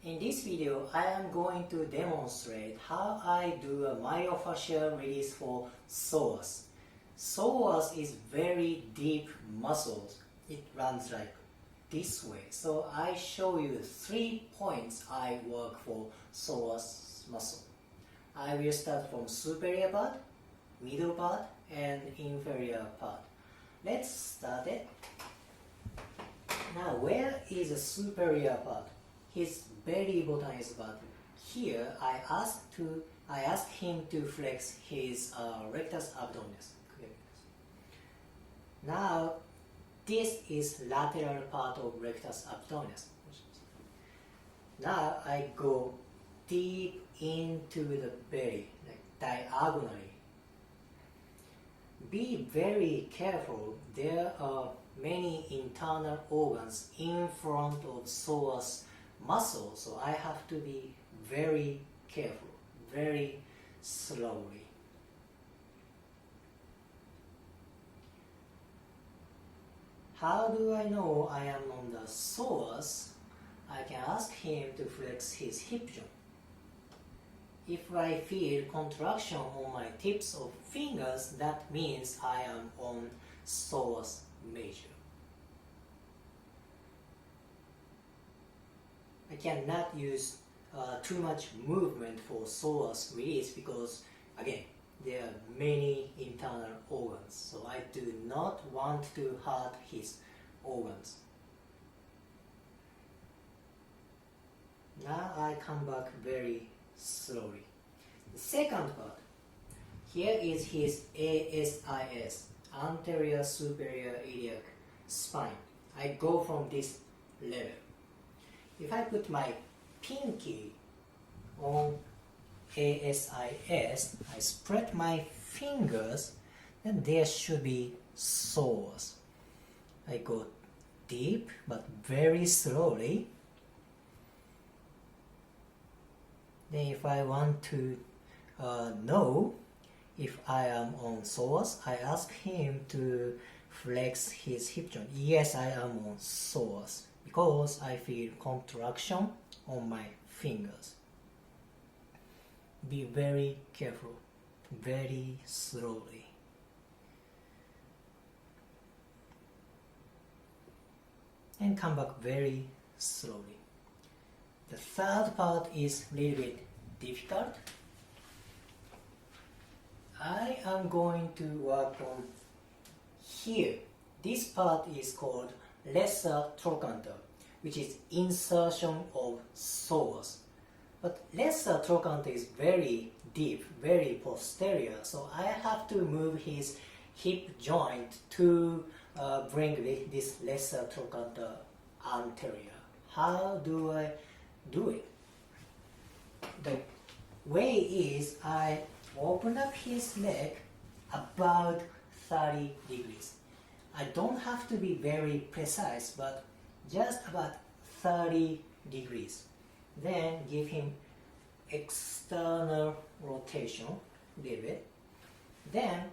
In this video, I am going to demonstrate how I do a myofascial release for psoas. Psoas is very deep muscles. It runs like this way. So I show you 3 points I work for psoas muscle. I will start from superior part, middle part, and inferior part. Let's start it. Now, where is the superior part? His belly button is about here. I ask him to flex his rectus abdominus. Now, this is lateral part of rectus abdominus. Now I go deep into the belly, like diagonally. Be very careful. There are many internal organs in front of psoas muscle, so I have to be very careful, very slowly. How do I know I am on the psoas? I can ask him to flex his hip joint. If I feel contraction on my tips of fingers, that means I am on psoas major. I cannot use too much movement for psoas release because, again, there are many internal organs, so I do not want to hurt his organs. Now I come back very slowly. The second part, here is his ASIS, anterior superior iliac spine. I go from this level. If I put my pinky on ASIS, I spread my fingers, then there should be psoas. I go deep but very slowly. Then if I want to know if I am on psoas, I ask him to flex his hip joint. Yes, I am on psoas because I feel contraction on my fingers. Be very careful, very slowly. And come back very slowly. The third part is a little bit difficult. I am going to work on here. This part is called lesser trochanter, which is insertion of psoas. But lesser trochanter is very deep, very posterior, so I have to move his hip joint to bring this lesser trochanter anterior. How do I do it? The way is I open up his leg about 30 degrees. I don't have to be very precise, but just about 30 degrees. Then give him external rotation a little bit. Then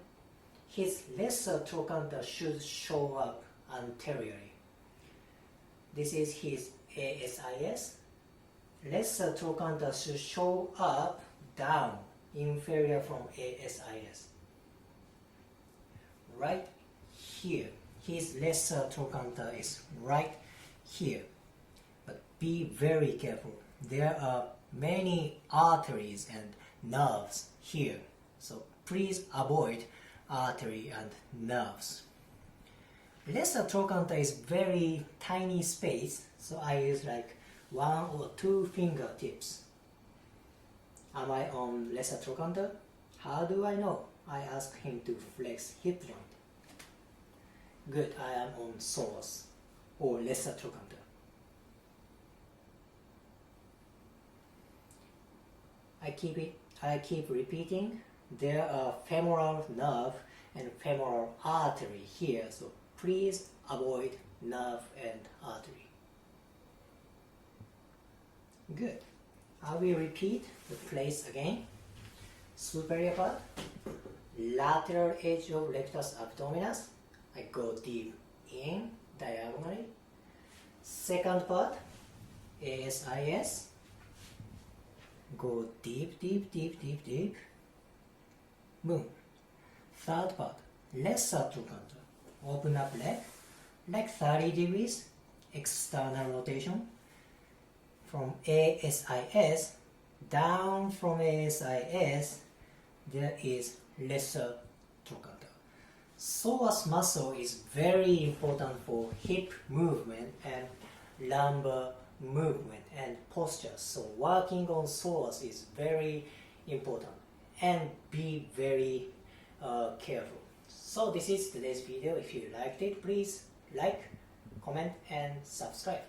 his lesser trochanter should show up anteriorly. This is his ASIS. Lesser trochanter should show up down, inferior from ASIS. Right here. His lesser trochanter is right here. But be very careful. There are many arteries and nerves here. So please avoid artery and nerves. Lesser trochanter is very tiny space, so I use like 1 or 2 fingertips. Am I on lesser trochanter? How do I know? I ask him to flex hip joint. Good, I am on psoas or lesser trochanter. I keep repeating. There are femoral nerve and femoral artery here, so please avoid nerve and artery. Good. I will repeat the place again. Superior part, lateral edge of rectus abdominis. I go deep in diagonally. Second part, ASIS, Go deep, deep, deep, deep, deep. Boom. Third part, lesser trochanter. Open up leg, like 30 degrees, external rotation. From ASIS, down from ASIS, there is lesser trochanter. Psoas muscle is very important for hip movement and lumbar movement and posture. So working on psoas is very important, and be very careful. So this is today's video. If you liked it, please like, comment and subscribe.